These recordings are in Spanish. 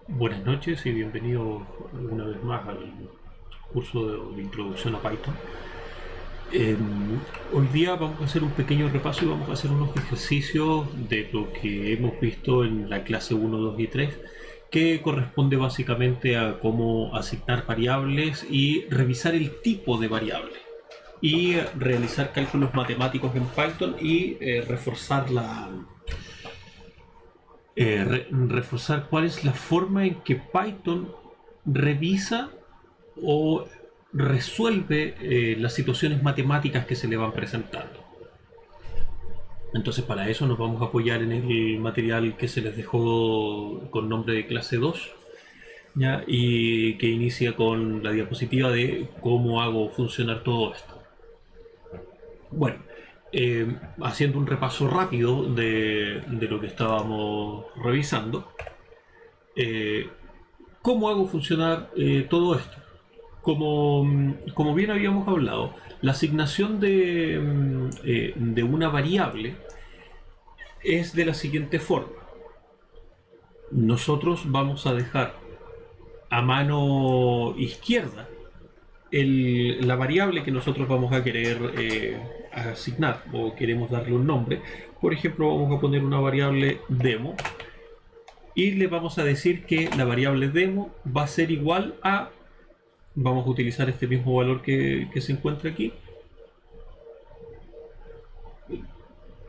Buenas noches y bienvenido una vez más al curso de introducción a Python. Eh, Hoy día vamos a hacer un pequeño repaso y vamos a hacer unos ejercicios de lo que hemos visto en la clase 1, 2 y 3, que corresponde básicamente a cómo asignar variables y revisar el tipo de variable y realizar cálculos matemáticos en Python y reforzar cuál es la forma en que Python revisa o resuelve las situaciones matemáticas que se le van presentando. Entonces para eso nos vamos a apoyar en el material que se les dejó con nombre de clase 2, ¿ya? Y que inicia con la diapositiva de cómo hago funcionar todo esto. Bueno, haciendo un repaso rápido de lo que estábamos revisando, eh, ¿cómo hago funcionar todo esto? Como bien habíamos hablado, la asignación de una variable es de la siguiente forma. Nosotros vamos a dejar a mano izquierda la variable que nosotros vamos a querer asignar o queremos darle un nombre. Por ejemplo, vamos a poner una variable demo y le vamos a decir que la variable demo va a ser igual a, vamos a utilizar este mismo valor que se encuentra aquí,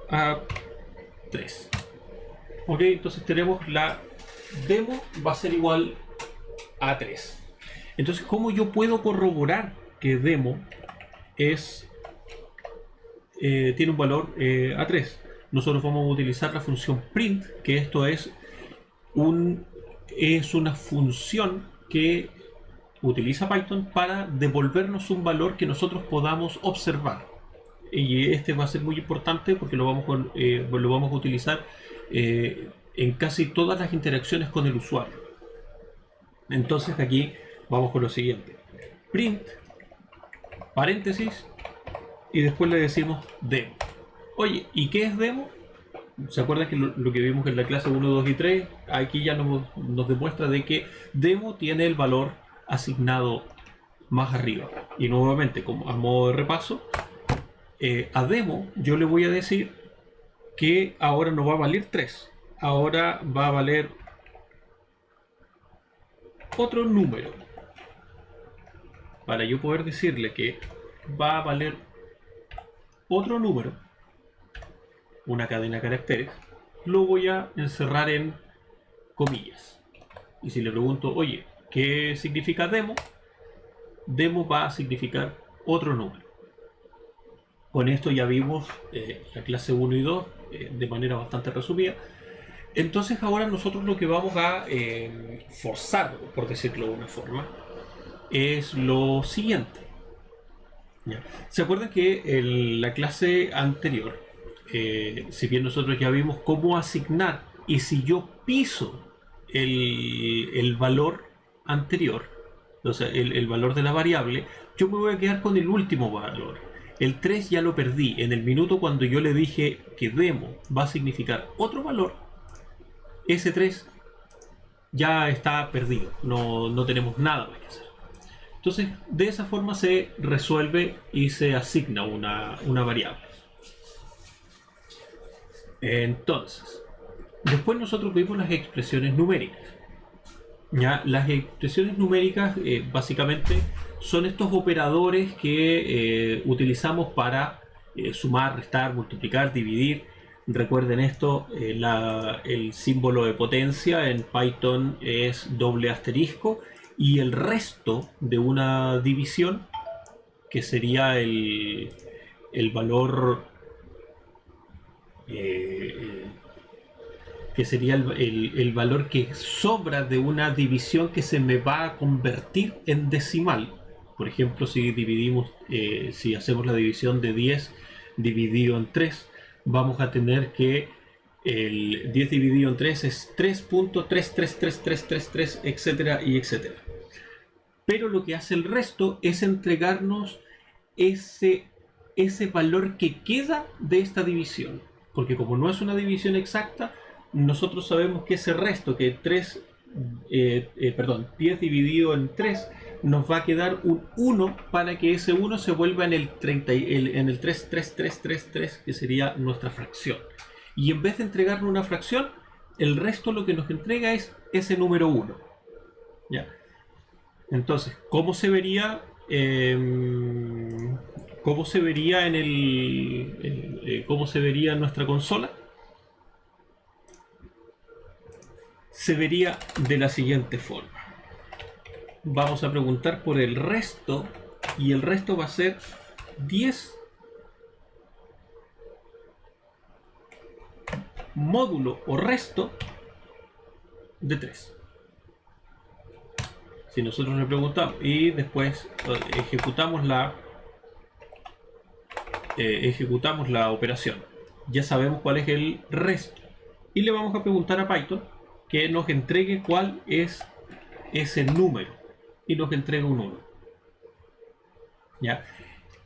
a 3. Ok, entonces tenemos la demo va a ser igual a 3. Entonces, ¿cómo yo puedo corroborar que demo tiene un valor a 3? Nosotros vamos a utilizar la función print, que esto es una función que utiliza Python para devolvernos un valor que nosotros podamos observar. Y este va a ser muy importante porque lo vamos a utilizar en casi todas las interacciones con el usuario. Entonces aquí vamos con lo siguiente: print, paréntesis, y después le decimos demo. Oye, ¿y qué es demo? ¿Se acuerdan que lo que vimos en la clase 1, 2 y 3? Aquí ya nos demuestra de que demo tiene el valor asignado más arriba. Y nuevamente, como a modo de repaso, a demo yo le voy a decir que ahora no va a valer 3, ahora va a valer otro número. Para yo poder decirle que va a valer otro número, una cadena de caracteres, lo voy a encerrar en comillas. Y si le pregunto, oye, ¿qué significa demo? Demo va a significar otro número. Con esto ya vimos la clase 1 y 2 de manera bastante resumida. Entonces ahora nosotros lo que vamos a forzar, por decirlo de una forma, es lo siguiente. ¿Ya? ¿Se acuerdan que en la clase anterior, si bien nosotros ya vimos cómo asignar, y si yo piso el valor anterior, o sea, el valor de la variable, yo me voy a quedar con el último valor? El 3 ya lo perdí. En el minuto cuando yo le dije que demo va a significar otro valor, ese 3 ya está perdido. No tenemos nada más que hacer. Entonces, de esa forma se resuelve y se asigna una variable. Entonces, después nosotros vimos las expresiones numéricas. ¿Ya? Las expresiones numéricas básicamente son estos operadores que utilizamos para sumar, restar, multiplicar, dividir. Recuerden esto, el símbolo de potencia en Python es doble asterisco, y el resto de una división, que sería el valor que sería el valor que sobra de una división que se me va a convertir en decimal. Por ejemplo, si hacemos la división de 10 dividido en 3, vamos a tener que el 10 dividido en 3 es 3.333333, etcétera y etcétera. Pero lo que hace el resto es entregarnos ese valor que queda de esta división. Porque como no es una división exacta, nosotros sabemos que ese resto, que 3 10 dividido en 3, nos va a quedar un 1 para que ese 1 se vuelva en el 30, en el 33333, que sería nuestra fracción. Y en vez de entregarnos una fracción, el resto lo que nos entrega es ese número 1. ¿Ya? Entonces, ¿cómo se vería? ¿Cómo se vería cómo se vería en nuestra consola? Se vería de la siguiente forma. Vamos a preguntar por el resto, y el resto va a ser 10 módulo o resto de 3. Si nosotros le preguntamos y después ejecutamos la operación, ya sabemos cuál es el resto, y le vamos a preguntar a Python que nos entregue cuál es ese número, y nos entrega un 1, ¿ya?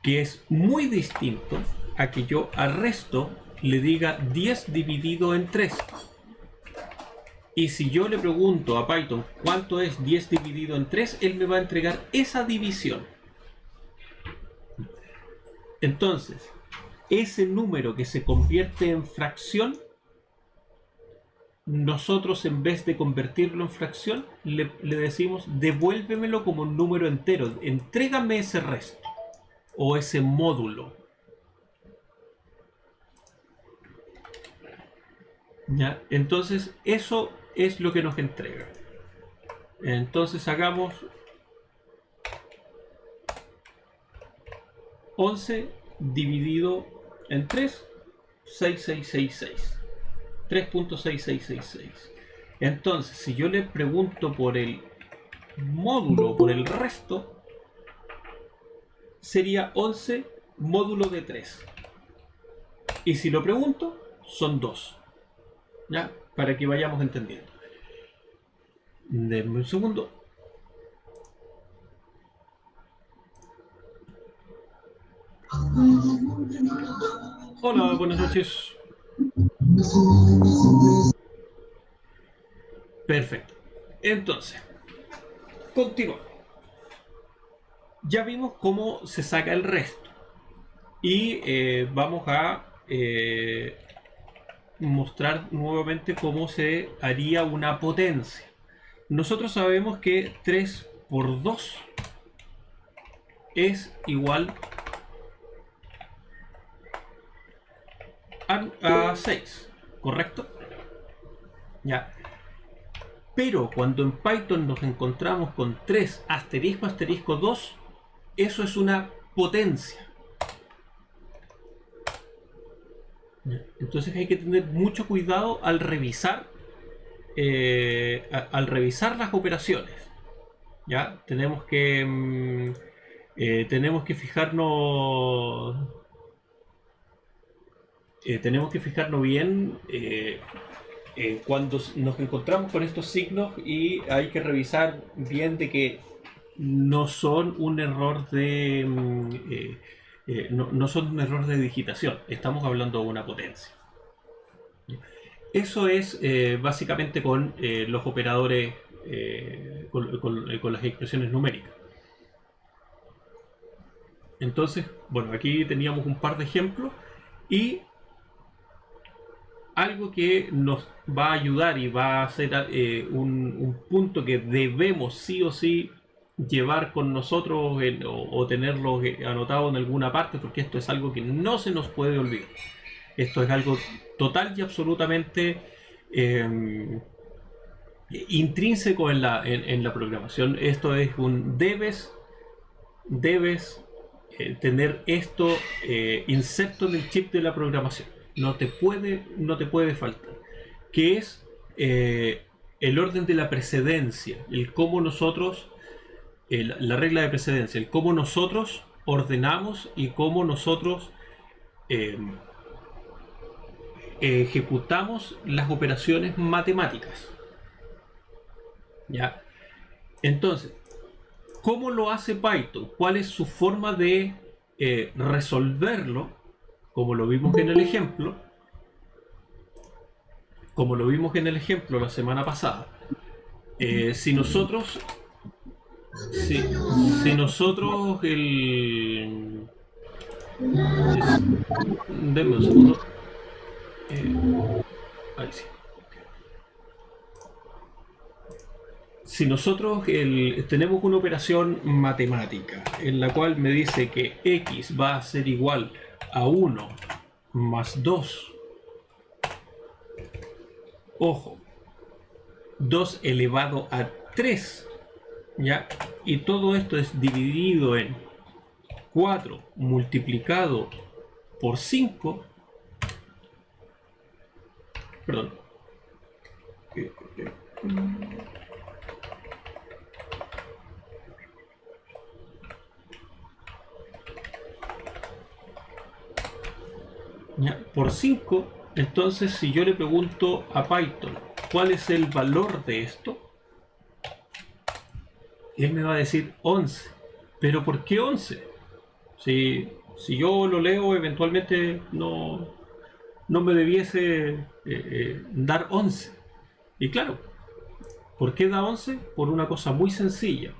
Que es muy distinto a que yo al resto le diga 10 dividido en 3. Y si yo le pregunto a Python cuánto es 10 dividido en 3, él me va a entregar esa división. Entonces, ese número que se convierte en fracción, nosotros en vez de convertirlo en fracción, le decimos devuélvemelo como un número entero, entrégame ese resto o ese módulo. ¿Ya? Entonces eso es lo que nos entrega. Entonces hagamos 11 dividido en 3, 6666. 3.6666. Entonces, si yo le pregunto por el módulo, por el resto, sería 11 módulo de 3. Y si lo pregunto, son 2. ¿Ya? Para que vayamos entendiendo. Denme un segundo. Hola, buenas noches. Perfecto. Entonces, continuamos. Ya vimos cómo se saca el resto. Y vamos a mostrar nuevamente cómo se haría una potencia. Nosotros sabemos que 3 por 2 es igual a 6, ¿correcto? Ya. Pero cuando en Python nos encontramos con 3 asterisco asterisco 2, eso es una potencia. Entonces hay que tener mucho cuidado al revisar las operaciones. Ya tenemos que fijarnos bien cuando nos encontramos con estos signos, y hay que revisar bien de que no son un error de no son un error de digitación. Estamos hablando de una potencia. Eso es básicamente con los operadores, con las expresiones numéricas. Entonces, bueno, aquí teníamos un par de ejemplos, y algo que nos va a ayudar y va a ser un punto que debemos sí o sí llevar con nosotros o tenerlo anotado en alguna parte, porque esto es algo que no se nos puede olvidar. Esto es algo total y absolutamente intrínseco en la programación. Esto es un debes tener esto inserto en el chip de la programación. No te puede faltar. Que es el orden de la precedencia, el cómo nosotros, la regla de precedencia, el cómo nosotros ordenamos y cómo nosotros ejecutamos las operaciones matemáticas. ¿Ya? Entonces, ¿cómo lo hace Python? ¿Cuál es su forma de resolverlo? Como lo vimos en el ejemplo la semana pasada. Si nosotros si nosotros denme un segundo. Ahí sí. Si nosotros tenemos una operación matemática en la cual me dice que x va a ser igual a 1 más 2, ojo, 2 elevado a 3, ¿ya? Y todo esto es dividido en 4 multiplicado por 5, perdón, ¿ya? Por 5, entonces si yo le pregunto a Python cuál es el valor de esto, él me va a decir 11. ¿Pero por qué 11? Si yo lo leo, eventualmente no me debiese dar 11. Y claro, ¿por qué da 11? Por una cosa muy sencilla.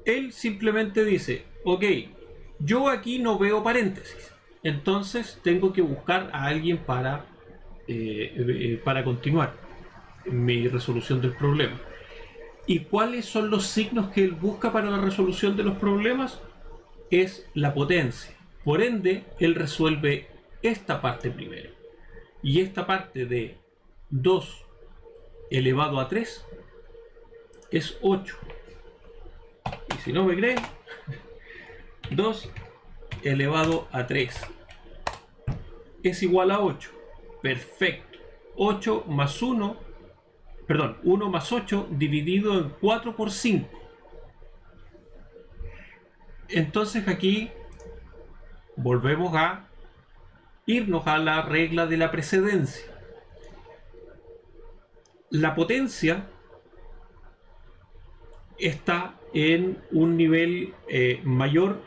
Él simplemente dice, ok, yo aquí no veo paréntesis, entonces tengo que buscar a alguien para continuar mi resolución del problema. ¿Y cuáles son los signos que él busca para la resolución de los problemas? Es la potencia. Por ende, él resuelve esta parte primero. Y esta parte de 2 elevado a 3 es 8. Y si no me creen, 2 elevado a 3 es igual a 8. Perfecto. 8 más 1, perdón, 1 más 8 dividido en 4 por 5. Entonces aquí volvemos a irnos a la regla de la precedencia. La potencia está en un nivel mayor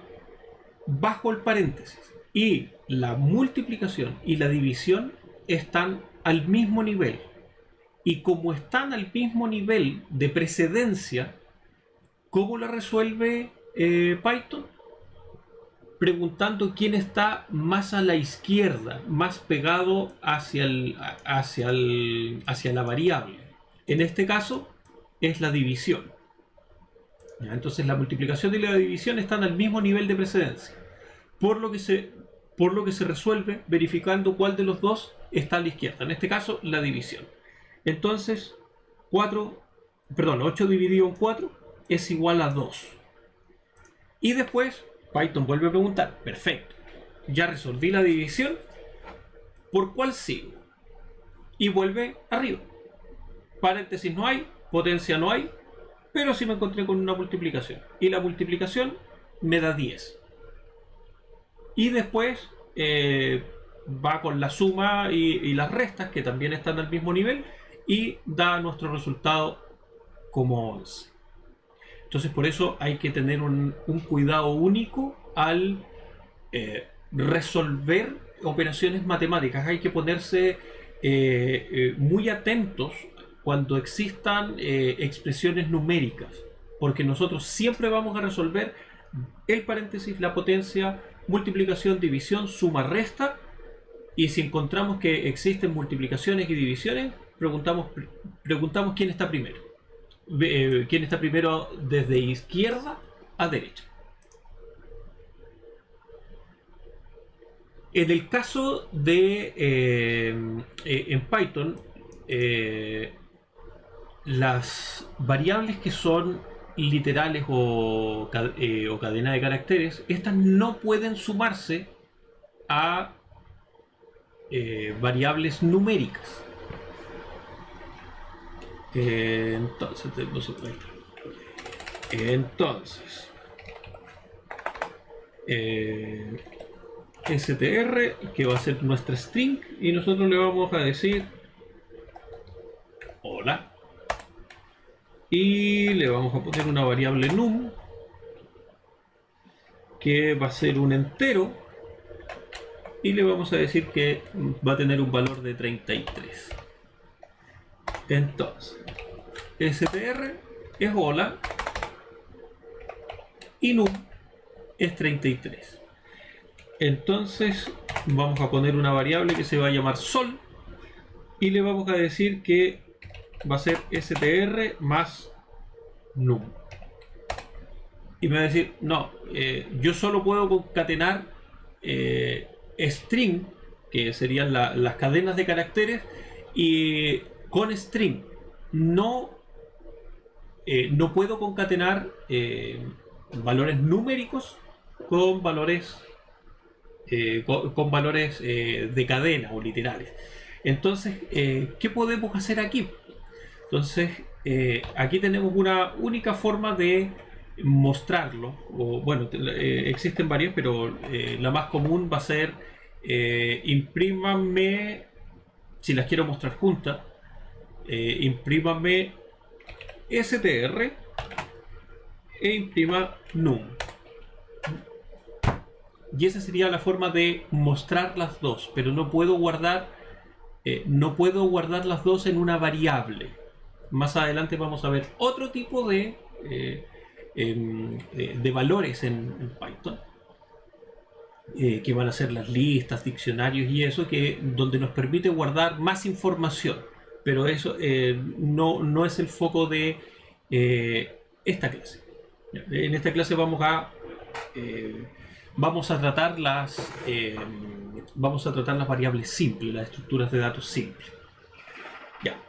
bajo el paréntesis, y la multiplicación y la división están al mismo nivel. Y como están al mismo nivel de precedencia, ¿cómo la resuelve Python? Preguntando quién está más a la izquierda, más pegado hacia la variable. En este caso es la división. Entonces la multiplicación y la división están al mismo nivel de precedencia, por lo que se resuelve verificando cuál de los dos está a la izquierda, en este caso la división. Entonces 8 dividido en 4 es igual a 2. Y después Python vuelve a preguntar, perfecto, ya resolví la división, ¿por cuál sigo? Y vuelve arriba. Paréntesis no hay, potencia no hay, pero sí me encontré con una multiplicación. Y la multiplicación me da 10. Y después va con la suma y las restas, que también están al mismo nivel, y da nuestro resultado como 11. Entonces por eso hay que tener un cuidado único al resolver operaciones matemáticas. Hay que ponerse muy atentos cuando existan expresiones numéricas, porque nosotros siempre vamos a resolver el paréntesis, la potencia, multiplicación, división, suma, resta, y si encontramos que existen multiplicaciones y divisiones, preguntamos quién está primero. ¿Quién está primero desde izquierda a derecha? En el caso de en Python, las variables que son literales o cadena de caracteres, estas no pueden sumarse a variables numéricas. Entonces, str, que va a ser nuestra string, y nosotros le vamos a decir hola, y le vamos a poner una variable num, que va a ser un entero, y le vamos a decir que va a tener un valor de 33. Entonces str es hola y num es 33. Entonces vamos a poner una variable que se va a llamar sol y le vamos a decir que va a ser str más num. Y me va a decir, no, yo solo puedo concatenar string, que serían las cadenas de caracteres, y con string. No puedo concatenar valores numéricos con valores con valores de cadena o literales. Entonces, ¿qué podemos hacer aquí? Entonces, aquí tenemos una única forma de mostrarlo, o bueno, existen varias, pero la más común va a ser imprímame, si las quiero mostrar juntas, imprímame str e imprima num. Y esa sería la forma de mostrar las dos, pero no puedo guardar las dos en una variable. Más adelante vamos a ver otro tipo de valores en Python, que van a ser las listas, diccionarios y eso, donde nos permite guardar más información. Pero eso no es el foco de esta clase. En esta clase vamos a tratar las variables simples, las estructuras de datos simples. Ya,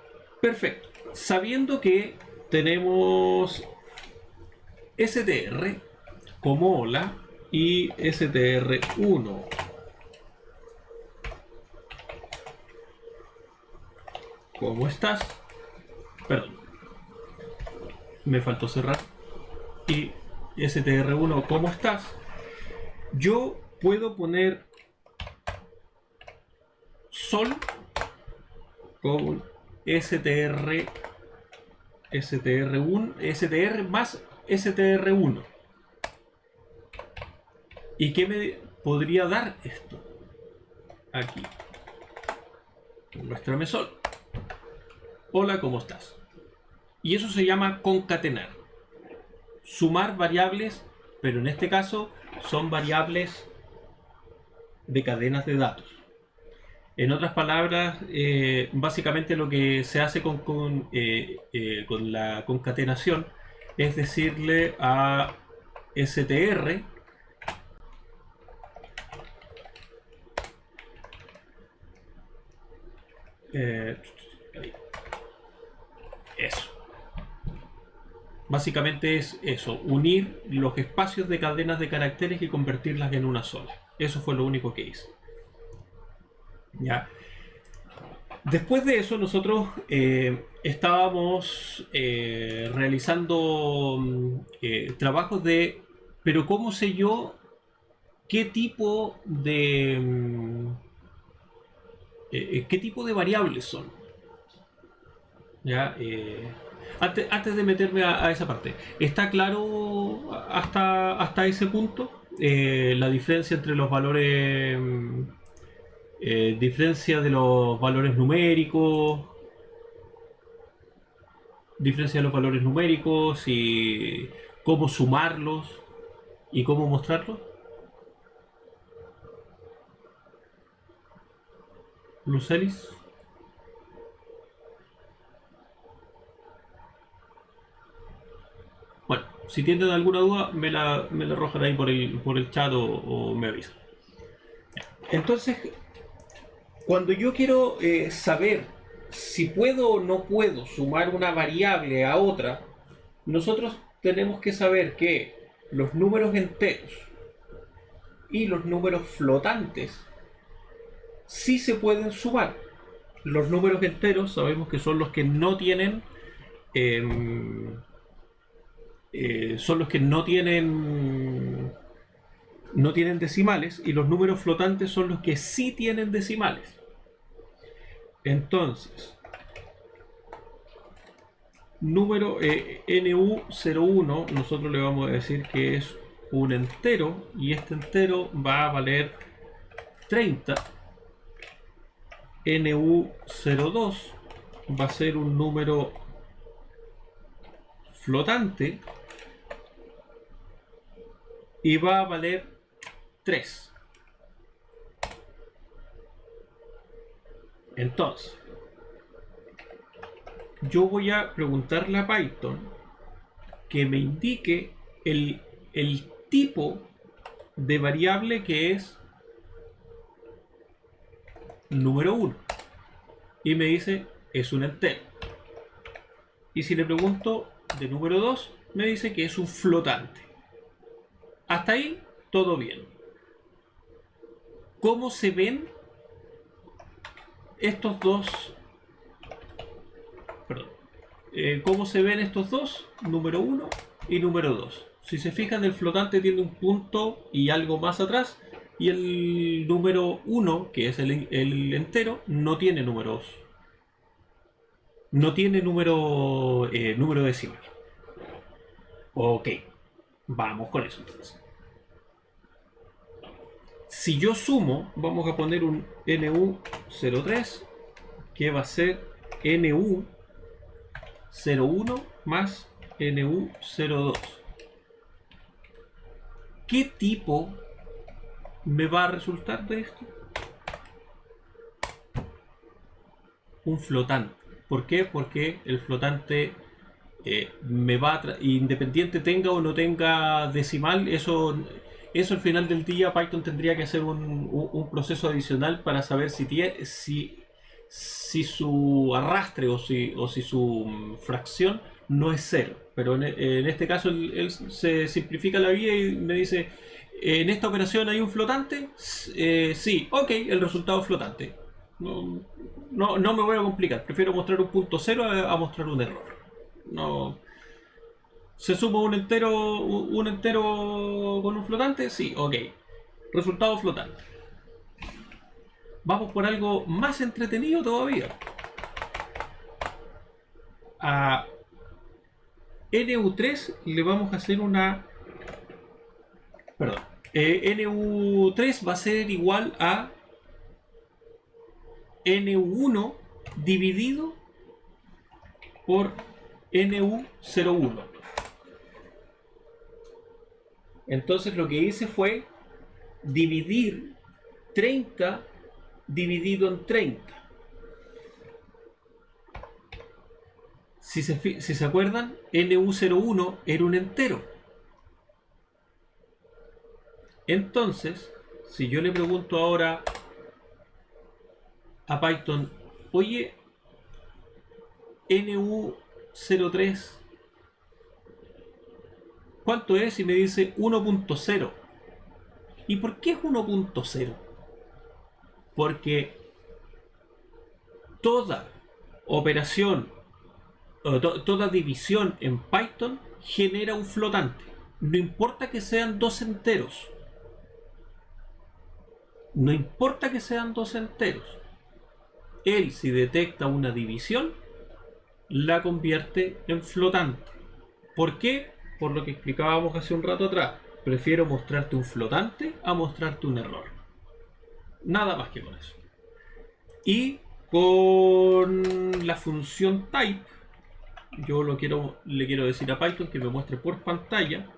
perfecto. Sabiendo que tenemos str como hola y str1 ¿cómo estás? Perdón, me faltó cerrar. Y str1 ¿cómo estás? Yo puedo poner sol con str más str1. ¿Y qué me podría dar esto? Aquí. Muéstrame sol. Hola, ¿cómo estás? Y eso se llama concatenar. Sumar variables, pero en este caso son variables de cadenas de datos. En otras palabras, básicamente lo que se hace con la concatenación es decirle a str eso. Básicamente es eso, unir los espacios de cadenas de caracteres y convertirlas en una sola. Eso fue lo único que hice. ¿Ya? Después de eso nosotros estábamos realizando trabajos de, pero ¿cómo sé yo qué tipo de variables son? ¿Ya? Antes de meterme a esa parte, ¿está claro hasta ese punto la diferencia entre los valores? Diferencia de los valores numéricos, y cómo sumarlos y cómo mostrarlos. Lucelis. Bueno, si tienen alguna duda me la arrojan ahí por el chat o me avisan. Entonces, cuando yo quiero saber si puedo o no puedo sumar una variable a otra, nosotros tenemos que saber que los números enteros y los números flotantes sí se pueden sumar. Los números enteros sabemos que son los que no tienen no tienen decimales, y los números flotantes son los que sí tienen decimales. Entonces, número NU01 nosotros le vamos a decir que es un entero, y este entero va a valer 30. NU02 va a ser un número flotante y va a valer 3. Entonces, yo voy a preguntarle a Python que me indique el tipo de variable que es número 1. Y me dice, es un entero. Y si le pregunto de número 2, me dice que es un flotante. Hasta ahí, todo bien. ¿Cómo se ven estos dos? Perdón. ¿Cómo se ven estos dos? Número 1 y número 2. Si se fijan, el flotante tiene un punto y algo más atrás. Y el número 1, que es el entero, no tiene números. No tiene número decimal. Ok. Vamos con eso entonces. Si yo sumo, vamos a poner un NU03, que va a ser NU01 más NU02. ¿Qué tipo me va a resultar de esto? Un flotante. ¿Por qué? Porque el flotante me va a independiente tenga o no tenga decimal, eso al final del día Python tendría que hacer un proceso adicional para saber si su arrastre o si su fracción no es 0. Pero en este caso él se simplifica la vida y me dice, en esta operación hay un flotante, sí, ok, el resultado es flotante. No me voy a complicar, prefiero mostrar un punto 0 a mostrar un error. No. ¿Se suma un entero con un flotante? Sí, ok. Resultado flotante. Vamos por algo más entretenido todavía. A NU3 le vamos a hacer una... Perdón. NU3 va a ser igual a NU1 dividido por NU01. Entonces lo que hice fue dividir 30 dividido en 30. Si se acuerdan, NU01 era un entero. Entonces, si yo le pregunto ahora a Python, oye, NU03, ¿cuánto es? Y me dice 1.0. ¿Y por qué es 1.0? Porque toda operación, toda división en Python genera un flotante. No importa que sean dos enteros. No importa que sean dos enteros. Él, si detecta una división, la convierte en flotante. ¿Por qué? Por lo que explicábamos hace un rato atrás. Prefiero mostrarte un flotante a mostrarte un error. Nada más que con eso. Y con la función type, yo le quiero decir a Python que me muestre por pantalla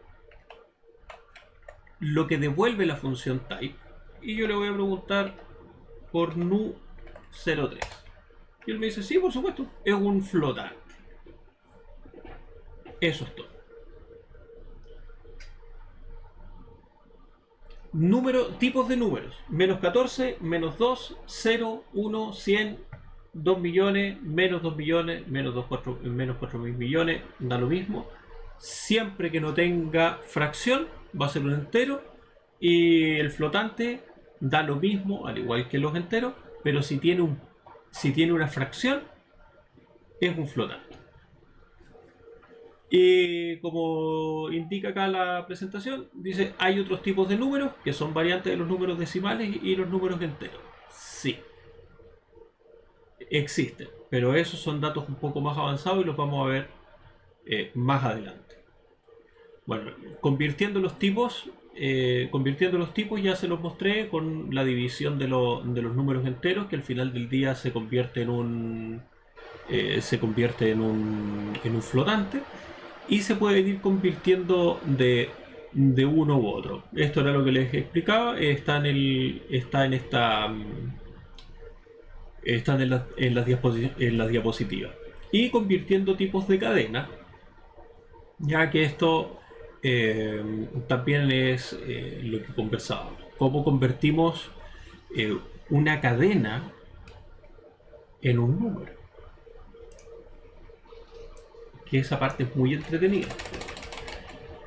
lo que devuelve la función type. Y yo le voy a preguntar por NU03. Y él me dice, sí, por supuesto, es un flotante. Eso es todo. Tipos de números: menos 14, menos 2, 0, 1, 100, 2 millones, menos 2 millones, menos 4 mil millones, da lo mismo. Siempre que no tenga fracción, va a ser un entero. Y el flotante da lo mismo, al igual que los enteros, pero si tiene una fracción, es un flotante. Y como indica acá la presentación, dice, hay otros tipos de números que son variantes de los números decimales y los números enteros. Sí, existen, pero esos son datos un poco más avanzados y los vamos a ver más adelante. Bueno, convirtiendo los tipos ya se los mostré con la división de los números enteros, que al final del día se convierte en un flotante. y se pueden ir convirtiendo de uno u otro. Esto era lo que les explicaba. Están en las diapositivas. Y convirtiendo tipos de cadena, ya que esto también es lo que conversábamos. Cómo convertimos una cadena en un número. Que esa parte es muy entretenida.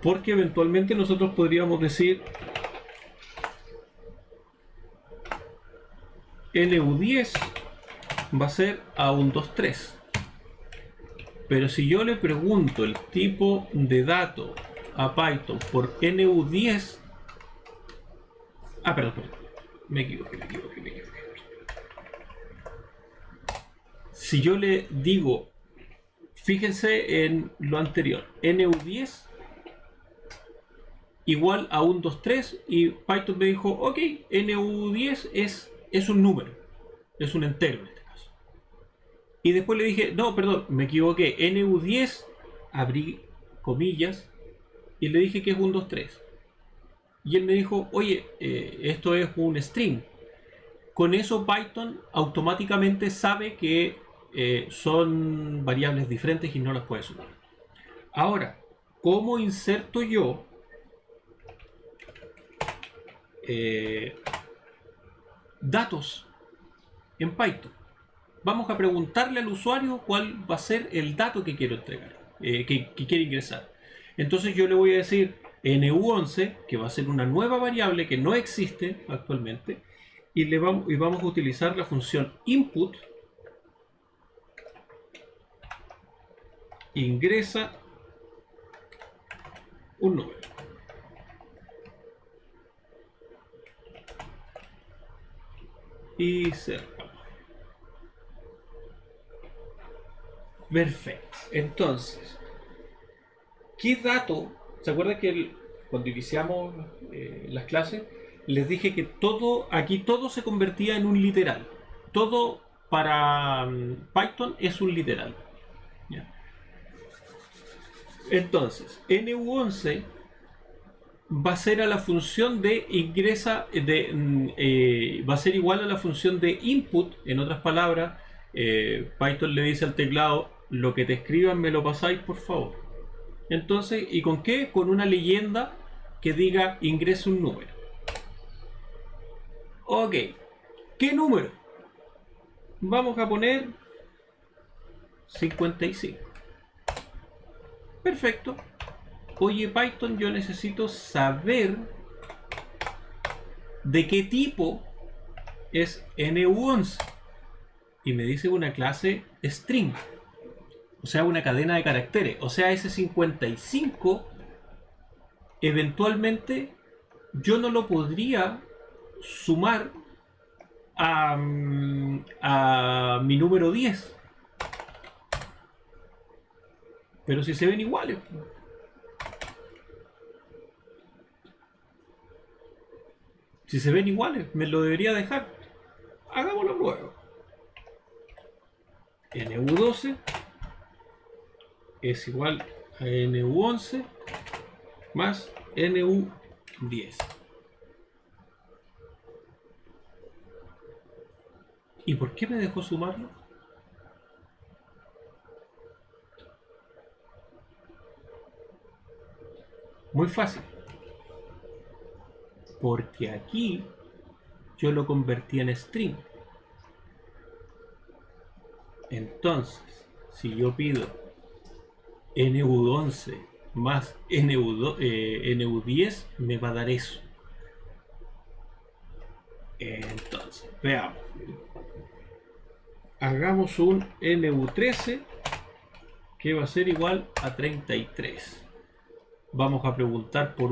Porque eventualmente nosotros podríamos decir NU10 va a ser A123. Pero si yo le pregunto el tipo de dato a Python por NU10... perdón. Me equivoqué. Si yo le digo, fíjense en lo anterior, NU10 igual a 123 y Python me dijo, ok, NU10 es un número, es un entero en este caso. Y después le dije, no, perdón, me equivoqué, NU10, abrí comillas, y le dije que es 123. Y él me dijo, oye, esto es un string. Con eso Python automáticamente sabe que son variables diferentes y no las puede sumar. Ahora, ¿cómo inserto yo datos en Python? Vamos a preguntarle al usuario cuál va a ser el dato que quiero entregar, que quiere ingresar. Entonces yo le voy a decir NU11, que va a ser una nueva variable que no existe actualmente, y vamos a utilizar la función input, ingresa un número. Y cerramos. Perfecto. Entonces, ¿qué dato? ¿Se acuerdan que cuando iniciamos las clases les dije que aquí todo se convertía en un literal? Todo para Python es un literal. ¿Ya? Entonces, NU11 va a ser a la función de ingresa, va a ser igual a la función de input. En otras palabras, Python le dice al teclado, lo que te escriban me lo pasáis por favor. Entonces, ¿y con qué? Con una leyenda que diga ingresa un número. Ok, ¿qué número? Vamos a poner 55. Perfecto. Oye Python, yo necesito saber de qué tipo es NU11. Y me dice una clase string. O sea, una cadena de caracteres. O sea, ese 55 eventualmente yo no lo podría sumar a mi número 10. Pero si se ven iguales. Si se ven iguales, me lo debería dejar. Hagámoslo luego. NU12 es igual a NU11 más NU10. ¿Y por qué me dejó sumarlo? Muy fácil. Porque aquí yo lo convertí en string. Entonces, si yo pido NU11 más NU10, me va a dar eso. Entonces, veamos. Hagamos un NU13 que va a ser igual a 33. Vamos a preguntar por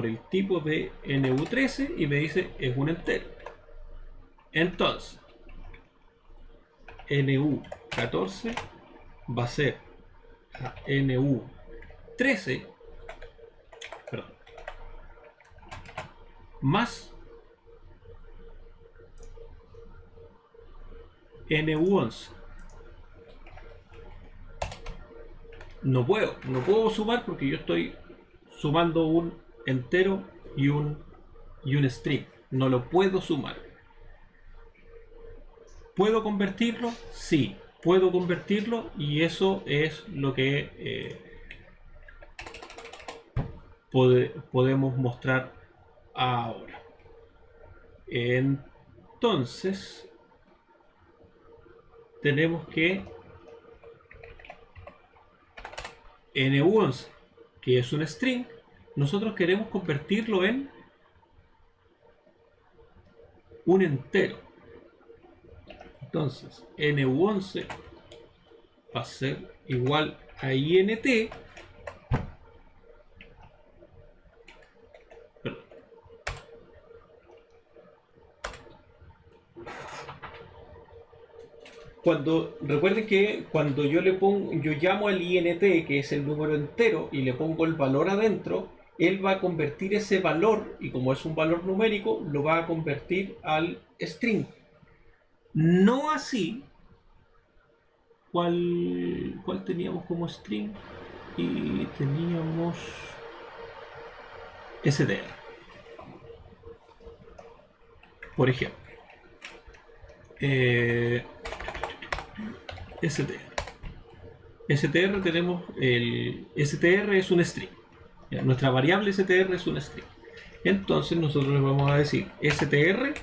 el tipo de NU13 y me dice es un entero. Entonces, NU14 va a ser a NU13, perdón, más NU11. no puedo sumar porque yo estoy sumando un entero y un string. No lo puedo sumar. ¿Puedo convertirlo? Sí, puedo convertirlo y eso es lo que podemos mostrar ahora. Entonces, tenemos que n11, que es un string, nosotros queremos convertirlo en un entero. Entonces, n11 va a ser igual a int. Perdón. Recuerden que cuando yo llamo al int, que es el número entero, y le pongo el valor adentro, él va a convertir ese valor, y como es un valor numérico, lo va a convertir al string. No así. ¿Cuál teníamos como string? Y teníamos str. Por ejemplo. str. str tenemos el str es un string. Ya, nuestra variable str es un string. Entonces nosotros le vamos a decir str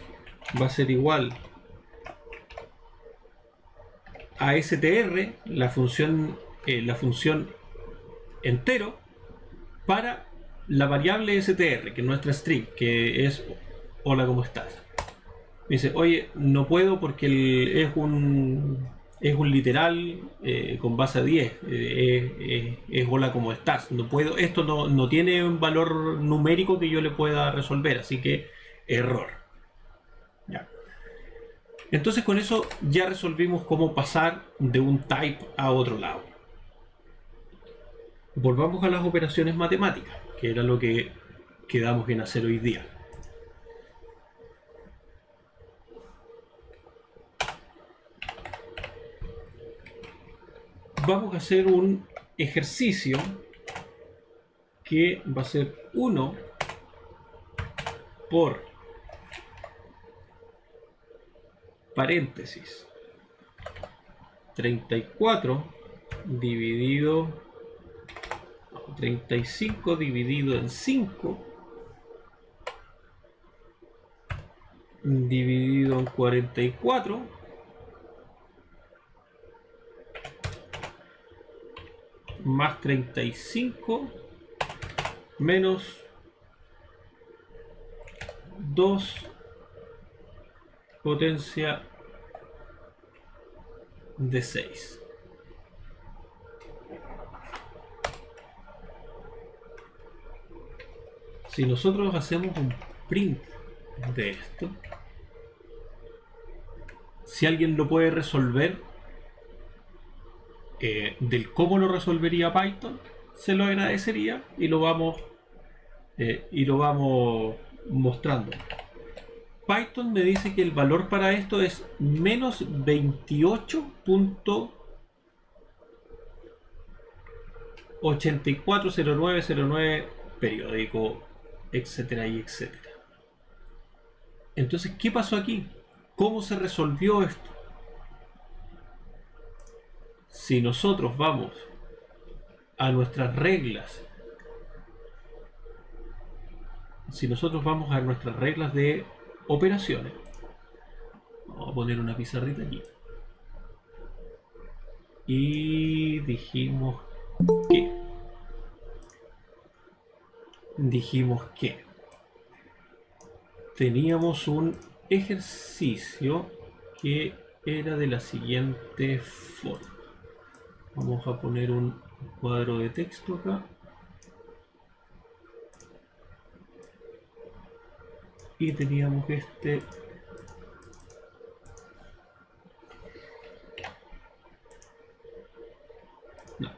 va a ser igual a str, la función entero, para la variable str, que es nuestra string, que es hola, ¿cómo estás? Me dice, oye, no puedo porque es un literal con base a 10, es hola, ¿cómo estás? No puedo, esto no tiene un valor numérico que yo le pueda resolver, así que error. Ya. Entonces con eso ya resolvimos cómo pasar de un type a otro lado. Volvamos a las operaciones matemáticas, que era lo que quedamos en hacer hoy día. Vamos a hacer un ejercicio que va a ser 1 por paréntesis 34 dividido 35 dividido en 5 dividido en 44 más 35 menos 2 potencia de 6. Si nosotros hacemos un print de esto, si alguien lo puede resolver, del cómo lo resolvería Python, se lo agradecería y lo vamos mostrando. Python me dice que el valor para esto es menos 28.840909 periódico, etcétera y etcétera. Entonces, ¿qué pasó aquí? ¿Cómo se resolvió esto? Si nosotros vamos a nuestras reglas, de operaciones, vamos a poner una pizarrita aquí, y dijimos que teníamos un ejercicio que era de la siguiente forma. Vamos a poner un cuadro de texto acá. Y teníamos este. No.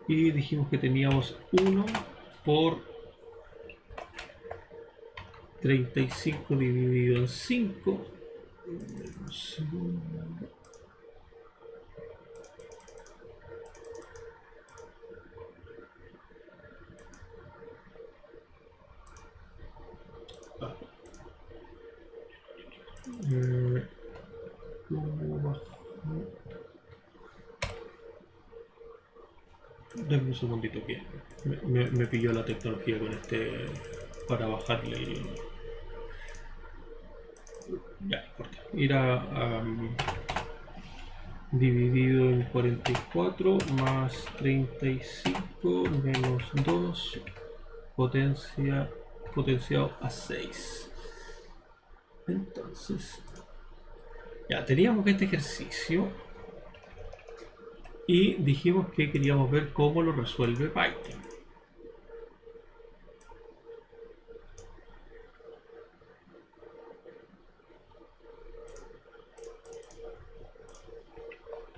Y dijimos que teníamos 1 por 35 dividido en 5 Un segundo. Dame un segundito que me pilló la tecnología con este para bajarle el... Ya, corta. Ir a dividido en 44 más 35 menos 2 potenciado a 6. Entonces, ya teníamos este ejercicio y dijimos que queríamos ver cómo lo resuelve Python.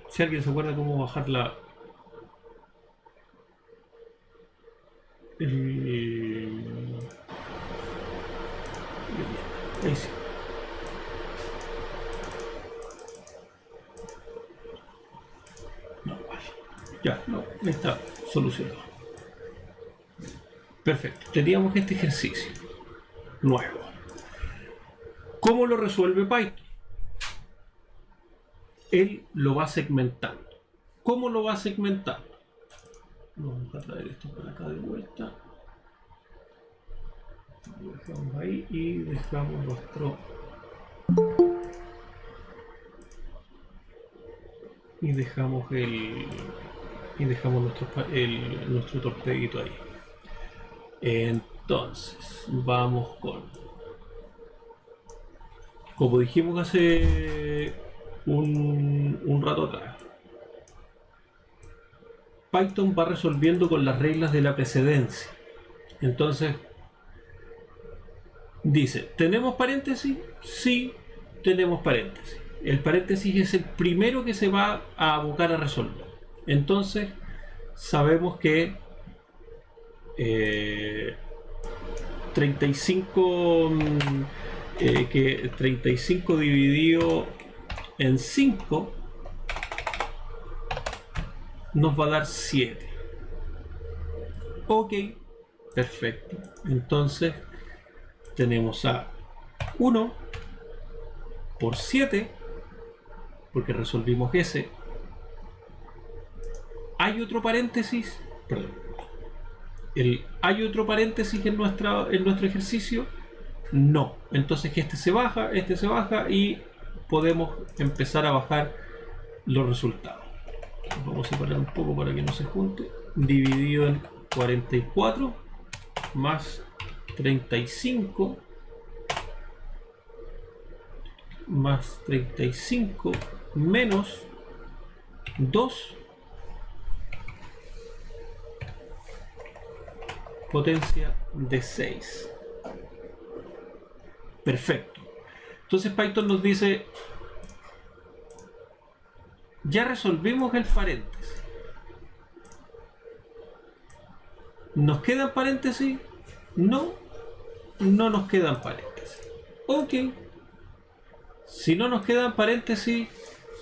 Si alguien se acuerda cómo bajar la... Ahí sí. No, vale. Ya, no, está solucionado. Perfecto. Teníamos este ejercicio nuevo. ¿Cómo lo resuelve Python? Él lo va segmentando. ¿Cómo lo va segmentando? Vamos a traer esto para acá de vuelta. Lo dejamos ahí y dejamos nuestro... Y dejamos nuestro torpeguito ahí. Entonces, vamos con... Como dijimos hace un rato atrás, Python va resolviendo con las reglas de la precedencia. Entonces dice, ¿tenemos paréntesis? Sí, tenemos paréntesis. El paréntesis es el primero que se va a abocar a resolver. Entonces sabemos que 35 dividido en 5 nos va a dar 7. Ok, perfecto. Entonces tenemos a 1 por 7, porque resolvimos ese. ¿Hay otro paréntesis? Perdón. ¿Hay otro paréntesis en nuestro ejercicio? No. Entonces este se baja y podemos empezar a bajar los resultados. Vamos a separar un poco para que no se junte. Dividido en 44 más 35 más 35 menos 2 potencia de 6. Perfecto. Entonces Python nos dice, ya resolvimos el paréntesis. ¿Nos quedan paréntesis? No, no nos quedan paréntesis. Ok. Si no nos quedan paréntesis,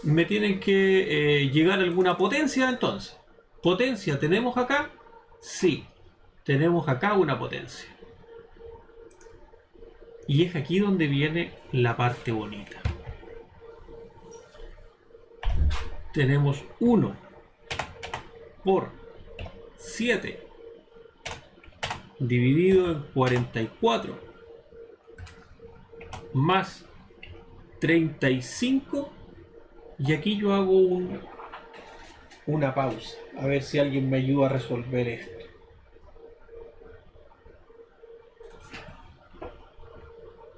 me tienen que llegar alguna potencia entonces. ¿Potencia tenemos acá? Sí, tenemos acá una potencia. Y es aquí donde viene la parte bonita. Tenemos 1 por 7 dividido en 44 más 35, y aquí yo hago una pausa, a ver si alguien me ayuda a resolver esto.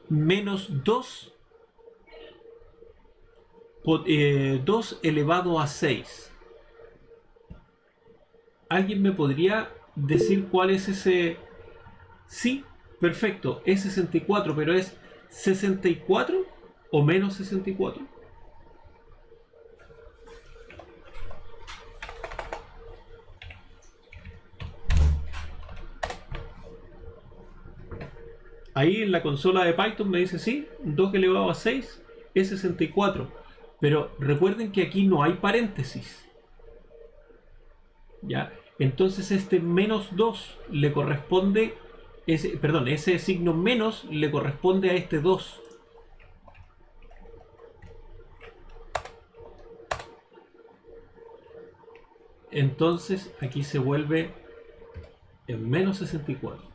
Menos 2 elevado a 6. ¿Alguien me podría decir cuál es ese? Sí, perfecto, es 64, pero ¿es 64 o menos 64? Ahí en la consola de Python me dice sí, 2 elevado a 6. es 64. Pero recuerden que aquí no hay paréntesis. ¿Ya? Entonces este menos 2 le corresponde, ese signo menos le corresponde a este 2. Entonces aquí se vuelve en menos 64.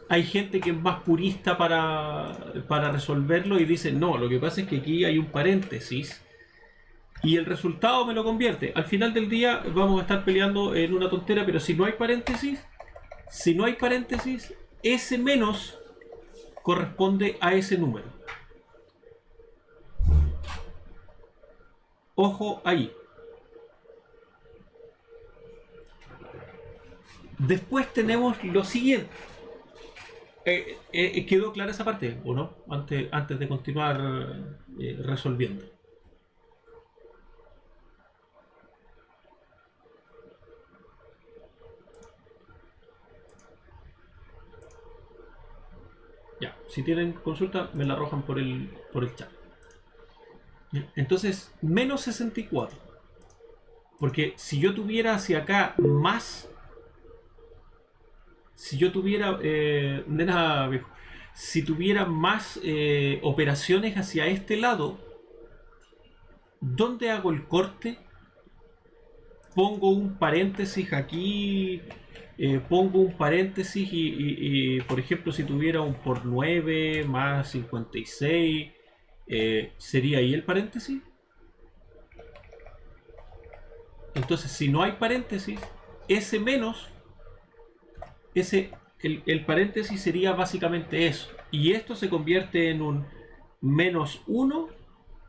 Hay gente que es más purista para resolverlo y dice, no, lo que pasa es que aquí hay un paréntesis y el resultado me lo convierte. Al final del día vamos a estar peleando en una tontera, pero si no hay paréntesis, ese menos corresponde a ese número. Ojo ahí. Después tenemos lo siguiente. ¿Quedó clara esa parte o no? Antes de continuar resolviendo. Ya, si tienen consulta, me la arrojan por el chat. Entonces, menos 64. Porque si yo tuviera hacia acá más... Si yo tuviera... si tuviera más operaciones hacia este lado, ¿dónde hago el corte? Pongo un paréntesis aquí... pongo un paréntesis y, por ejemplo, si tuviera un por 9 más 56, ¿sería ahí el paréntesis? Entonces, si no hay paréntesis, ese menos, el paréntesis sería básicamente eso. Y esto se convierte en un menos 1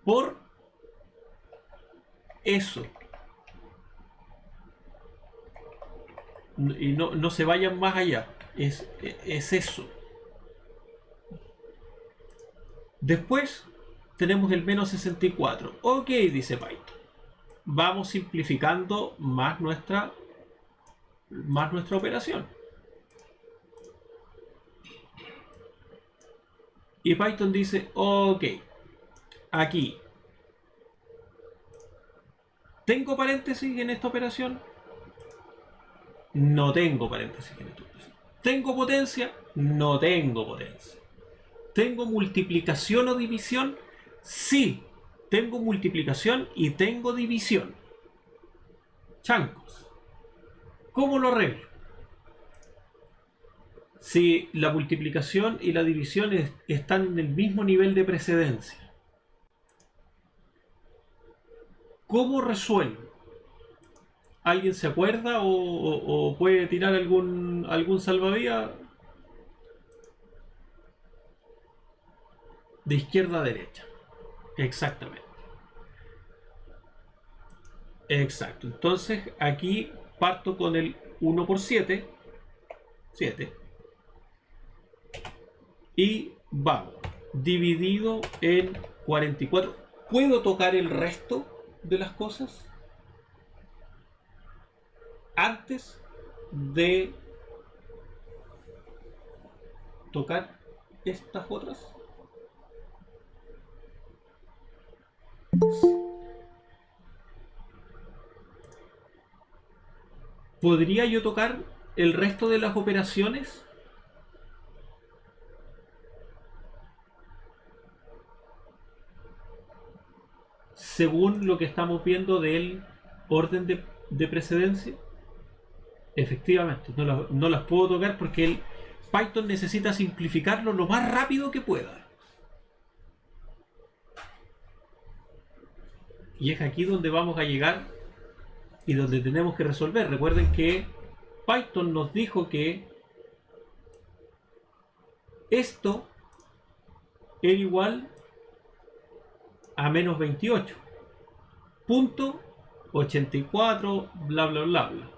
por eso. Y no se vayan más allá. Es eso. Después tenemos el menos 64. Ok, dice Python. Vamos simplificando más nuestra operación. Y Python dice, ok, aquí. ¿Tengo paréntesis en esta operación? No tengo paréntesis en esta operación. ¿Tengo potencia? No tengo potencia. ¿Tengo multiplicación o división? Sí, tengo multiplicación y tengo división. Chancos. ¿Cómo lo arreglo? Si la multiplicación y la división están en el mismo nivel de precedencia, ¿cómo resuelvo? ¿Alguien se acuerda o puede tirar algún salvavidas? De izquierda a derecha. Exactamente. Exacto. Entonces aquí parto con el 1 por 7. 7. Y vamos. Dividido en 44. ¿Puedo tocar el resto de las cosas antes de tocar estas otras? ¿Podría yo tocar el resto de las operaciones? Según lo que estamos viendo del orden de precedencia. Efectivamente, no las puedo tocar porque el Python necesita simplificarlo lo más rápido que pueda. Y es aquí donde vamos a llegar y donde tenemos que resolver. Recuerden que Python nos dijo que esto era igual a menos 28. Punto 84, bla bla bla bla.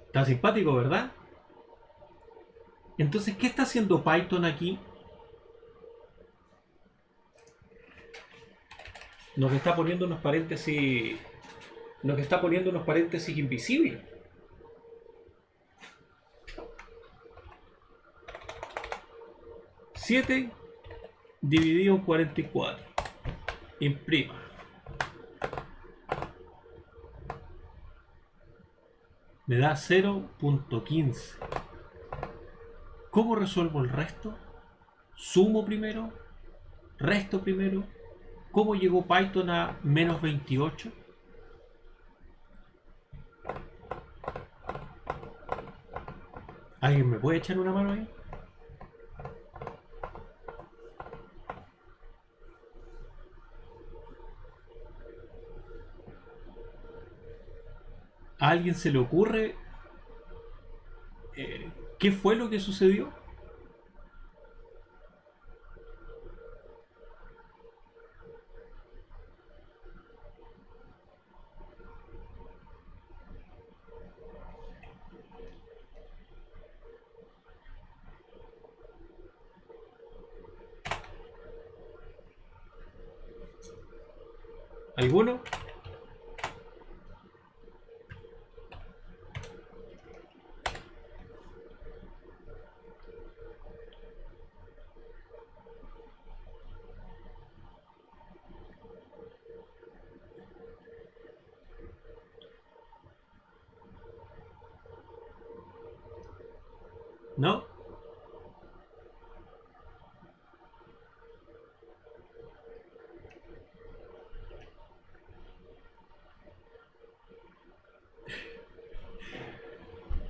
Está simpático, ¿verdad? Entonces, ¿qué está haciendo Python aquí? Nos está poniendo unos paréntesis. Nos está poniendo unos paréntesis invisibles. 7 dividido en 44. Imprima. Me da 0.15. ¿Cómo resuelvo el resto? ¿Sumo primero? ¿Resto primero? ¿Cómo llegó Python a menos 28? ¿Alguien me puede echar una mano ahí? ¿A alguien se le ocurre qué fue lo que sucedió? ¿Alguno? ¿No?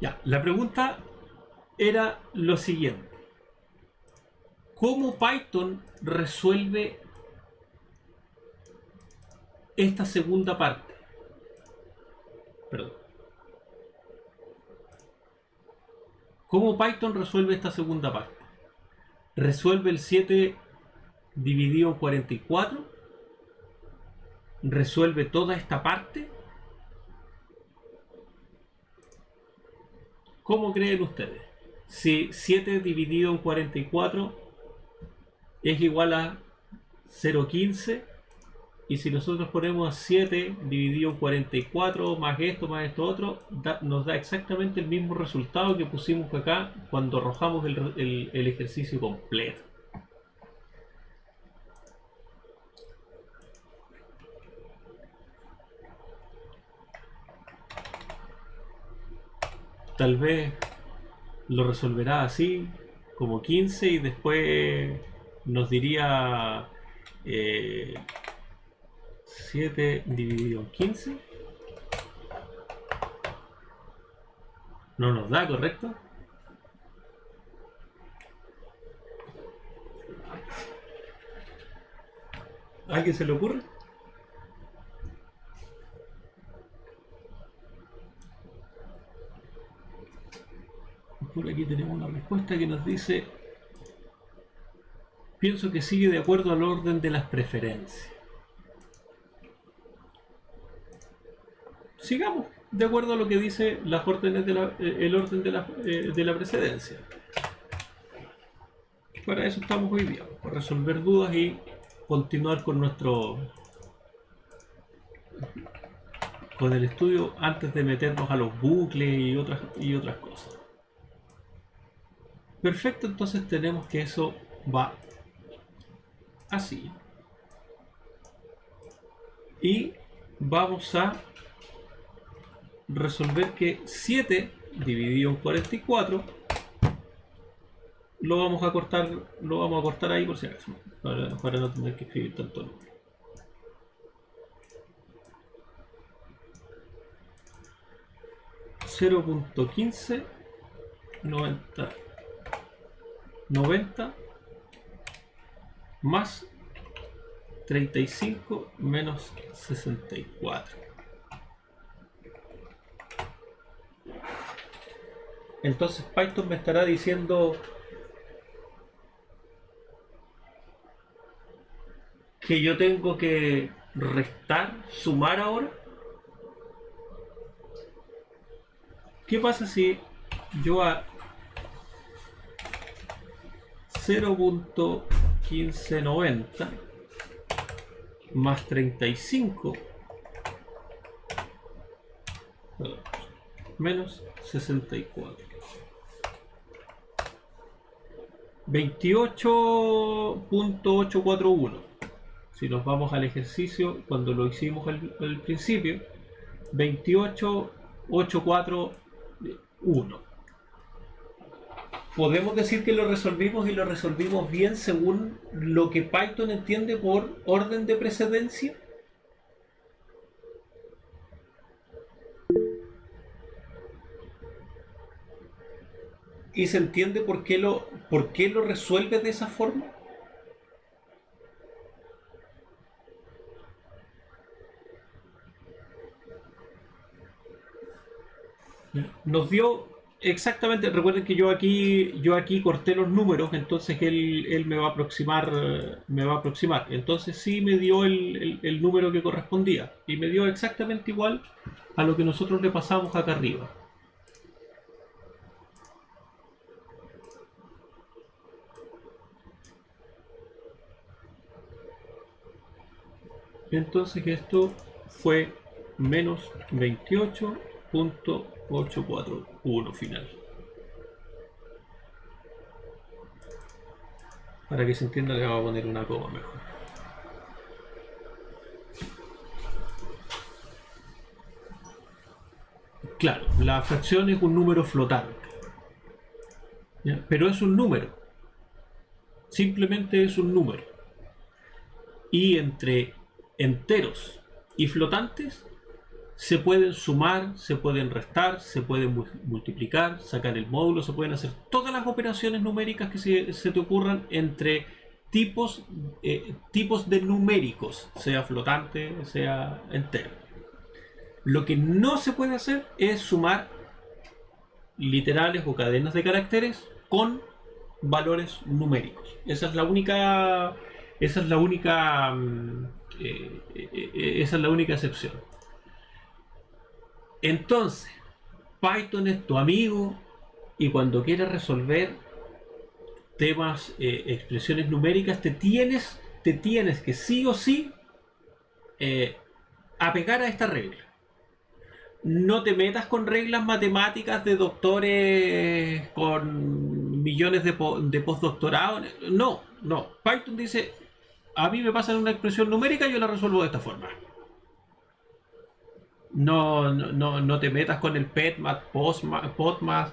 Ya, la pregunta era lo siguiente. ¿Cómo Python resuelve esta segunda parte? Perdón. ¿Cómo Python resuelve esta segunda parte? ¿Resuelve el 7 dividido en 44? ¿Resuelve toda esta parte? ¿Cómo creen ustedes? Si 7 dividido en 44 es igual a 0,15, y si nosotros ponemos 7 dividido en 44 más esto otro, nos da exactamente el mismo resultado que pusimos acá cuando arrojamos el ejercicio completo. Tal vez lo resolverá así, como 15, y después nos diría 7 dividido en 15. No nos da, ¿correcto? ¿A alguien se le ocurre? Por aquí tenemos una respuesta que nos dice: pienso que sigue de acuerdo al orden de las preferencias. Sigamos de acuerdo a lo que dice las órdenes el orden de la precedencia. Para eso estamos hoy día, para resolver dudas y continuar con con el estudio antes de meternos a los bucles y otras cosas. Perfecto, entonces tenemos que eso va así. Y vamos a resolver que 7 dividido en 44 lo vamos a cortar ahí por si acaso, para no tener que escribir tanto número. .15 90 más 35 menos 64. Entonces Python me estará diciendo que yo tengo que restar, sumar ahora. ¿Qué pasa si yo a 0.1590 más 35 menos 64? 28.841. Si nos vamos al ejercicio, cuando lo hicimos al principio, 28.841. Podemos decir que lo resolvimos y lo resolvimos bien según lo que Python entiende por orden de precedencia. ¿Y se entiende por qué lo resuelve de esa forma? Nos dio exactamente, recuerden que yo aquí corté los números, entonces él me va a aproximar, entonces sí me dio el número que correspondía y me dio exactamente igual a lo que nosotros le pasamos acá arriba. Entonces esto fue menos 28.841 final. Para que se entienda le vamos a poner una coma mejor. Claro, la fracción es un número flotante, ¿ya? Pero es un número. Simplemente es un número. Y entre enteros y flotantes se pueden sumar, se pueden restar, se pueden multiplicar, sacar el módulo, se pueden hacer todas las operaciones numéricas que se te ocurran entre tipos de numéricos, sea flotante, sea entero. Lo que no se puede hacer es sumar literales o cadenas de caracteres con valores numéricos. Esa es la única excepción. Entonces, Python es tu amigo y cuando quieras resolver temas, expresiones numéricas, te tienes que sí o sí apegar a esta regla. No te metas con reglas matemáticas de doctores con millones de postdoctorados. No. Python dice, a mí me pasan una expresión numérica y yo la resuelvo de esta forma. No te metas con el PETMATH, POTMATH,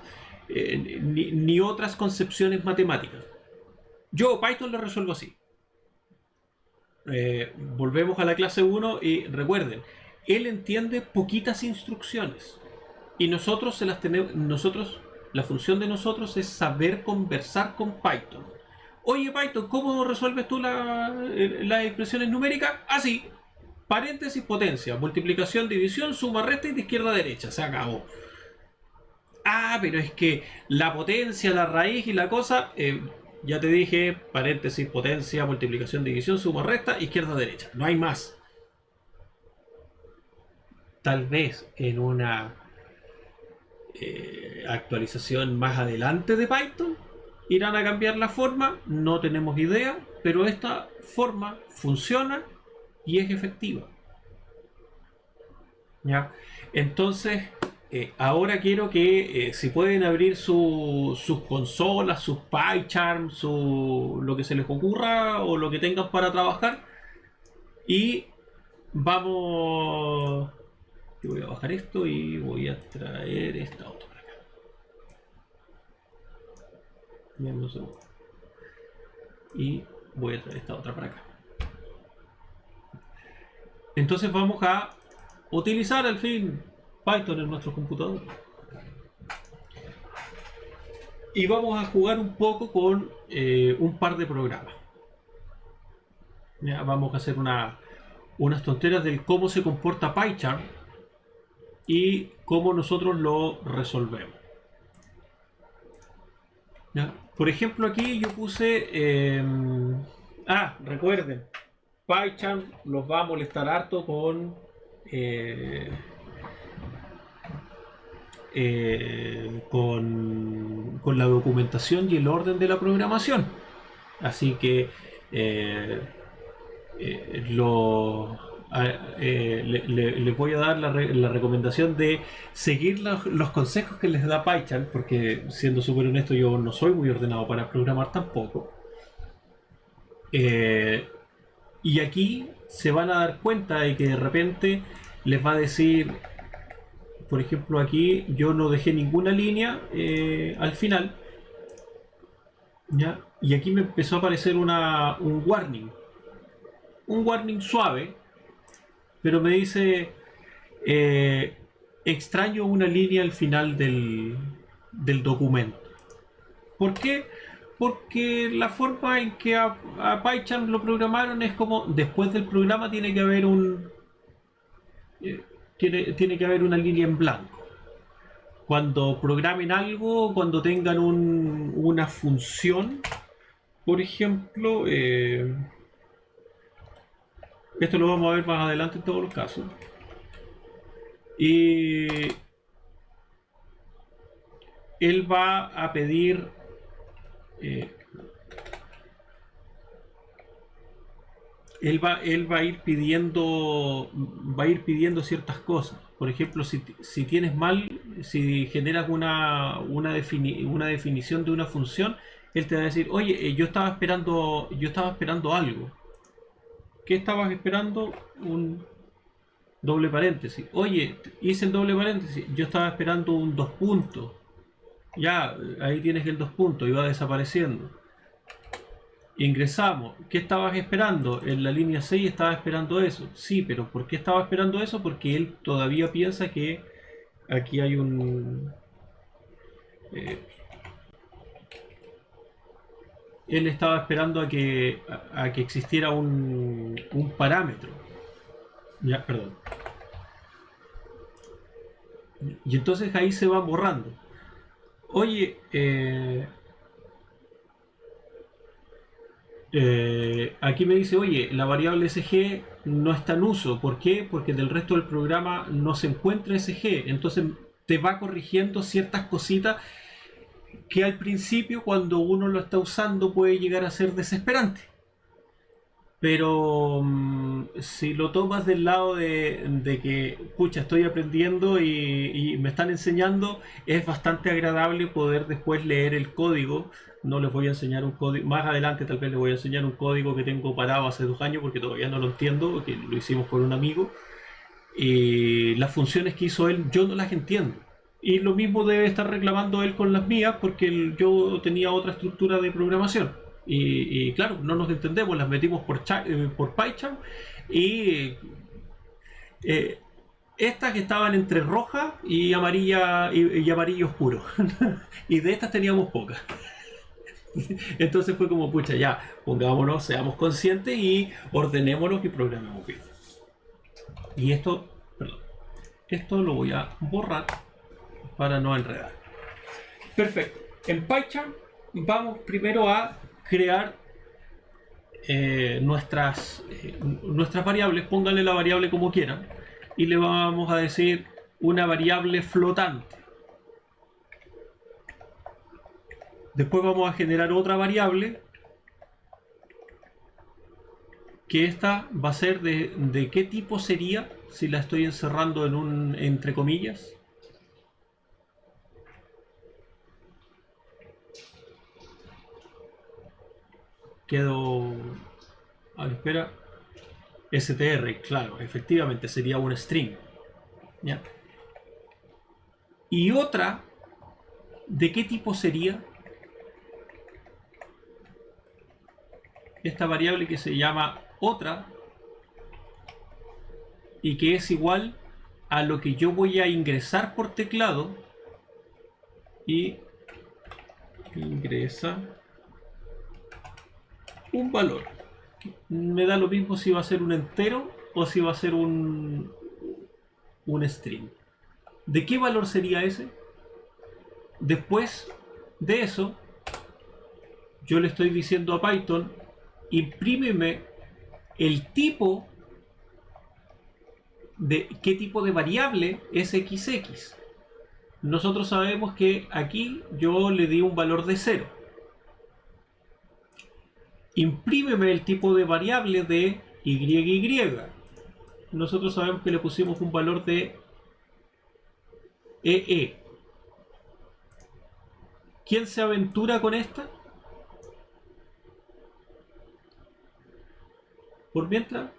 ni otras concepciones matemáticas. Yo Python lo resuelvo así. Volvemos a la clase 1 y recuerden, él entiende poquitas instrucciones y nosotros se las tenemos. La función de nosotros es saber conversar con Python. Oye Python, ¿cómo resuelves tú las expresiones numéricas? Así. Paréntesis, potencia, multiplicación, división, suma, resta y de izquierda a derecha. Se acabó. Ah, pero es que la potencia, la raíz y la cosa, ya te dije, paréntesis, potencia, multiplicación, división, suma, resta, izquierda a derecha. No hay más. Tal vez en una actualización más adelante de Python irán a cambiar la forma, no tenemos idea, pero esta forma funciona y es efectiva. ¿Ya? Entonces, ahora quiero que si pueden abrir sus consolas, sus PyCharm, lo que se les ocurra o lo que tengan para trabajar. Y vamos... Yo voy a bajar esto y voy a traer esta otra para acá. Y voy a traer esta otra para acá. Entonces vamos a utilizar al fin Python en nuestro computador. Y vamos a jugar un poco con un par de programas. Ya, vamos a hacer unas tonteras del cómo se comporta PyCharm y cómo nosotros lo resolvemos. ¿Ya? Por ejemplo, aquí yo puse... recuerden, PyCharm los va a molestar harto con la documentación y el orden de la programación. Así que les voy a dar la recomendación de seguir los consejos que les da PyCharm, porque siendo súper honesto yo no soy muy ordenado para programar tampoco. Y aquí se van a dar cuenta de que de repente les va a decir, por ejemplo aquí yo no dejé ninguna línea al final, ¿ya? Y aquí me empezó a aparecer un warning suave, pero me dice extraño una línea al final del documento. ¿Por qué? Porque la forma en que a PyCharm lo programaron es como después del programa tiene que haber tiene que haber una línea en blanco. Cuando programen algo, cuando tengan una función, por ejemplo, esto lo vamos a ver más adelante en todos los casos. Y él va a pedir él va a ir pidiendo ciertas cosas. Por ejemplo, si tienes si generas una definición de una función, él te va a decir, oye, yo estaba esperando algo. ¿Qué estabas esperando? Un doble paréntesis. Oye, hice el doble paréntesis, yo estaba esperando un 2 puntos. Ya, ahí tienes el 2 puntos y va desapareciendo. Ingresamos. ¿Qué estabas esperando? En la línea 6 estaba esperando eso. Sí, pero ¿por qué estaba esperando eso? Porque él todavía piensa que aquí hay él estaba esperando a que existiera un parámetro. Ya, perdón. Y entonces ahí se va borrando. Oye, aquí me dice, oye, la variable SG no está en uso. ¿Por qué? Porque del resto del programa no se encuentra SG. Entonces te va corrigiendo ciertas cositas que al principio, cuando uno lo está usando, puede llegar a ser desesperante. Pero si lo tomas del lado de que, pucha, estoy aprendiendo y me están enseñando, es bastante agradable poder después leer el código. No les voy a enseñar un código, más adelante tal vez les voy a enseñar un código que tengo parado hace 2 años porque todavía no lo entiendo, que lo hicimos con un amigo. Y las funciones que hizo él, yo no las entiendo. Y lo mismo debe estar reclamando él con las mías porque yo tenía otra estructura de programación. Y claro, no nos entendemos, las metimos por PyCharm y estas que estaban entre roja y amarilla y amarillo oscuro. Y de estas teníamos pocas. Entonces fue como, pucha, ya, pongámonos, seamos conscientes y ordenémonos y programemos bien. Y esto lo voy a borrar para no enredar. Perfecto. En PyCharm vamos primero a crear nuestras variables. Pónganle la variable como quieran y le vamos a decir una variable flotante. Después vamos a generar otra variable que esta va a ser de qué tipo sería si la estoy encerrando en un entre comillas. Quedo a la espera. str, claro, efectivamente sería un string. ¿Ya? Y otra, ¿de qué tipo sería? Esta variable que se llama otra y que es igual a lo que yo voy a ingresar por teclado y ingresa un valor. Me da lo mismo si va a ser un entero o si va a ser un string. ¿De qué valor sería ese? Después de eso, yo le estoy diciendo a Python, imprímeme el tipo de qué tipo de variable es XX. Nosotros sabemos que aquí yo le di un valor de 0. Imprímeme el tipo de variable de YY. nosotros sabemos que le pusimos un valor de EE. ¿Quién se aventura con esta? Por mientras,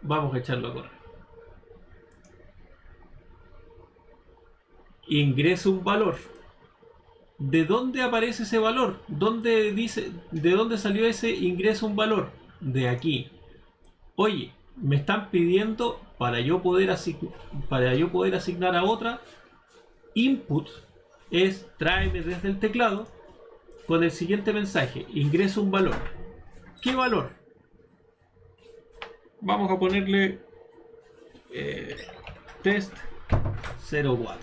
vamos a echarlo a correr. Ingresa un valor. ¿De dónde aparece ese valor? ¿Dónde dice, de dónde salió ese ingresa un valor? De aquí. Oye, me están pidiendo para yo poder asignar a otra input es tráeme desde el teclado con el siguiente mensaje, ingresa un valor. ¿Qué valor? Vamos a ponerle test 04.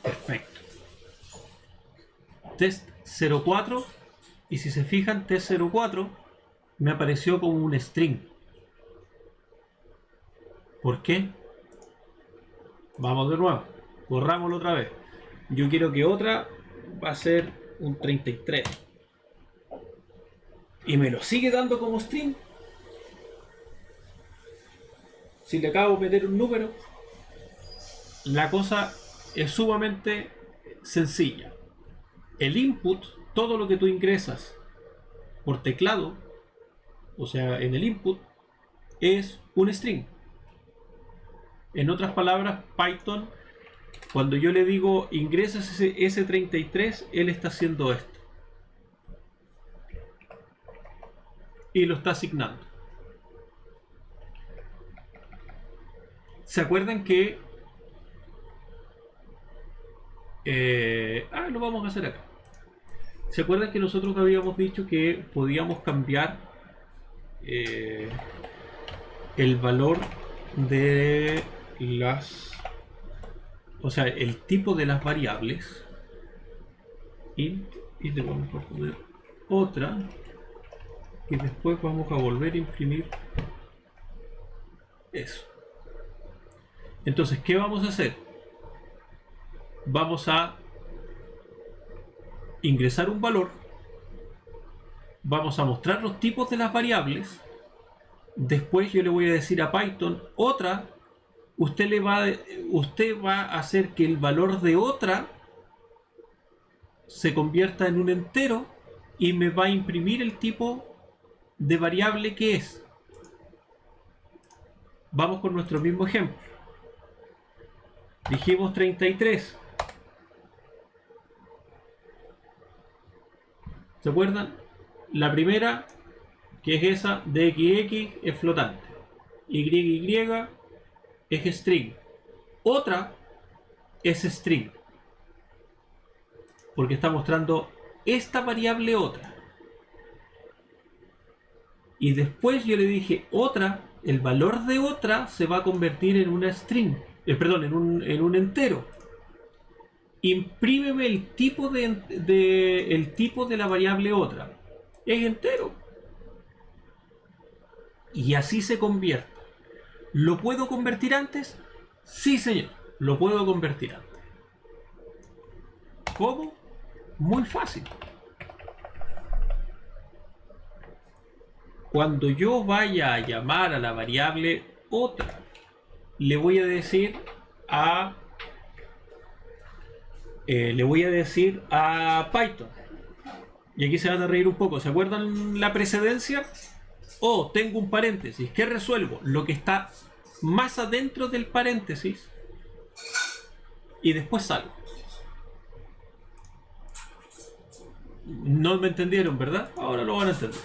Perfecto. Test 04, y si se fijan, test 04 me apareció como un string. ¿Por qué? Vamos de nuevo, borrámoslo otra vez. Yo quiero que otra va a ser un 33 y me lo sigue dando como string. Si le acabo de meter un número, la cosa es sumamente sencilla. El input, todo lo que tú ingresas por teclado, o sea, en el input, es un string. En otras palabras, Python, cuando yo le digo ingresas ese 33, él está haciendo esto. Y lo está asignando. ¿Se acuerdan que lo vamos a hacer acá? ¿Se acuerdan que nosotros habíamos dicho que podíamos cambiar el valor de las, o sea, el tipo de las variables int, y le vamos a poner otra y después vamos a volver a imprimir eso? Entonces, ¿qué vamos a hacer? Vamos a ingresar un valor, vamos a mostrar los tipos de las variables, después yo le voy a decir a Python otra, usted va a hacer que el valor de otra se convierta en un entero y me va a imprimir el tipo de variable que es. Vamos con nuestro mismo ejemplo. Dijimos 33. ¿Se acuerdan? La primera, que es esa de XX, es flotante. YY es string. Otra es string, porque está mostrando esta variable otra. Y después yo le dije otra, el valor de otra se va a convertir en una string, perdón, en un entero. Imprímeme el tipo de la variable otra. Es entero. Y así se convierte. ¿Lo puedo convertir antes? Sí, señor. Lo puedo convertir antes. ¿Cómo? Muy fácil. Cuando yo vaya a llamar a la variable otra, le voy a decir a Python. Y aquí se van a reír un poco. ¿Se acuerdan la precedencia? Oh, tengo un paréntesis. ¿Qué resuelvo? Lo que está más adentro del paréntesis. Y después salgo. No me entendieron, ¿verdad? Ahora lo van a entender.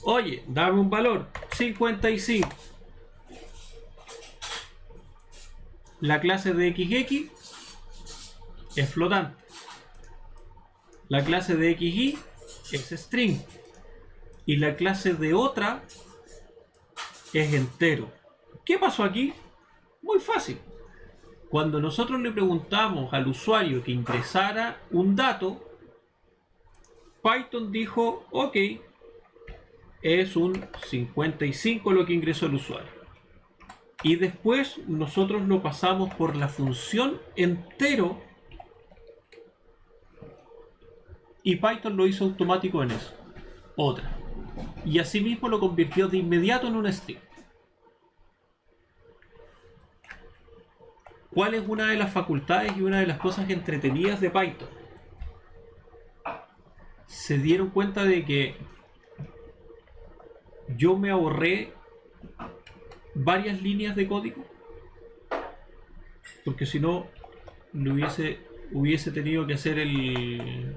Oye, dame un valor. 55. La clase de XX es flotante. La clase de XY es string. Y la clase de otra es entero. ¿Qué pasó aquí? Muy fácil. Cuando nosotros le preguntamos al usuario que ingresara un dato, Python dijo, ok, es un 55 lo que ingresó el usuario. Y después nosotros lo pasamos por la función entero Y Python lo hizo automático en eso. Otra. Y asimismo lo convirtió de inmediato en un string. ¿Cuál es una de las facultades y una de las cosas entretenidas de Python? Se dieron cuenta de que yo me ahorré varias líneas de código, porque si no hubiese tenido que hacer el...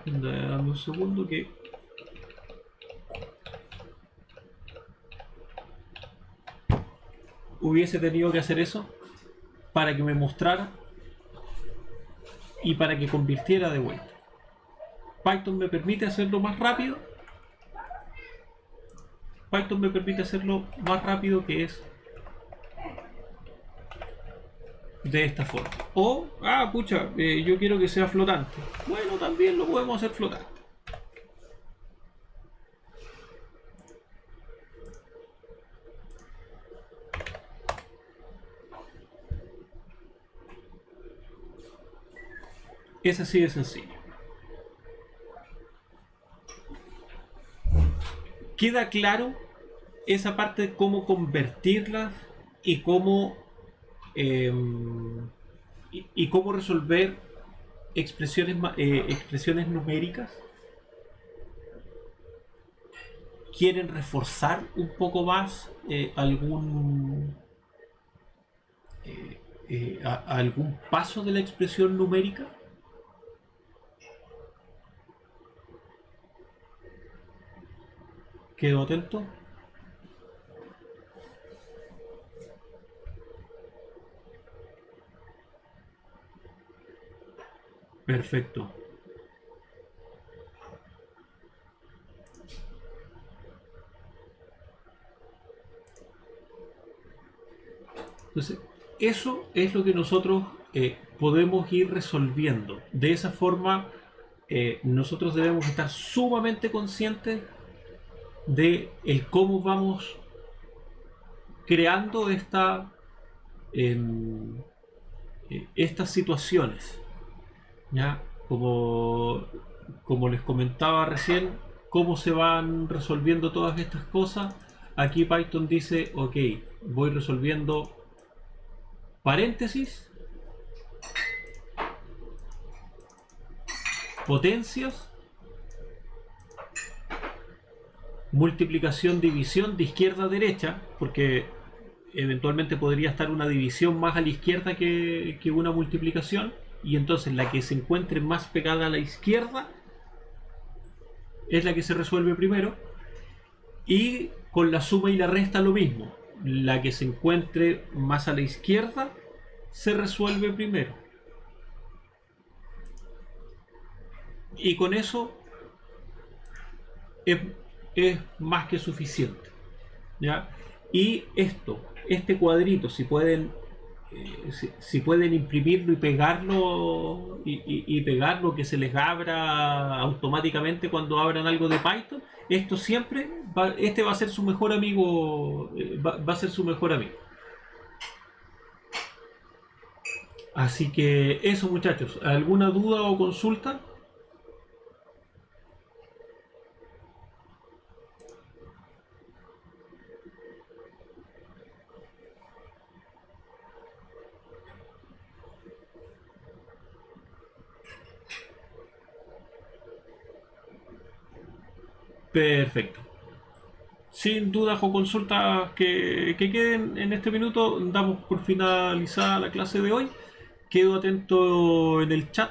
Dame un segundo que... Hubiese tenido que hacer eso para que me mostrara y para que convirtiera de vuelta. Python me permite hacerlo más rápido. Python me permite hacerlo más rápido, que es de esta forma. O, pucha, yo quiero que sea flotante. Bueno, también lo podemos hacer flotante. Es así de sencillo. ¿Queda claro esa parte de cómo convertirlas y cómo cómo resolver expresiones numéricas? ¿Quieren reforzar un poco más algún paso de la expresión numérica? ¿Quedo atento? Perfecto. Entonces, eso es lo que nosotros podemos ir resolviendo. De esa forma, nosotros debemos estar sumamente conscientes de el cómo vamos creando estas situaciones, ¿ya? Como les comentaba recién, cómo se van resolviendo todas estas cosas. Aquí Python dice, ok, voy resolviendo paréntesis, potencias, multiplicación, división de izquierda a derecha, porque eventualmente podría estar una división más a la izquierda que una multiplicación, y entonces la que se encuentre más pegada a la izquierda es la que se resuelve primero, y con la suma y la resta lo mismo, la que se encuentre más a la izquierda se resuelve primero, y con eso es más que suficiente, ¿ya? Y este cuadrito, si pueden imprimirlo y pegarlo pegarlo, que se les abra automáticamente cuando abran algo de Python, esto siempre va a ser su mejor amigo, va a ser su mejor amigo. Así que eso, muchachos, ¿alguna duda o consulta? Perfecto. Sin dudas o consultas que queden en este minuto, damos por finalizada la clase de hoy. Quedo atento en el chat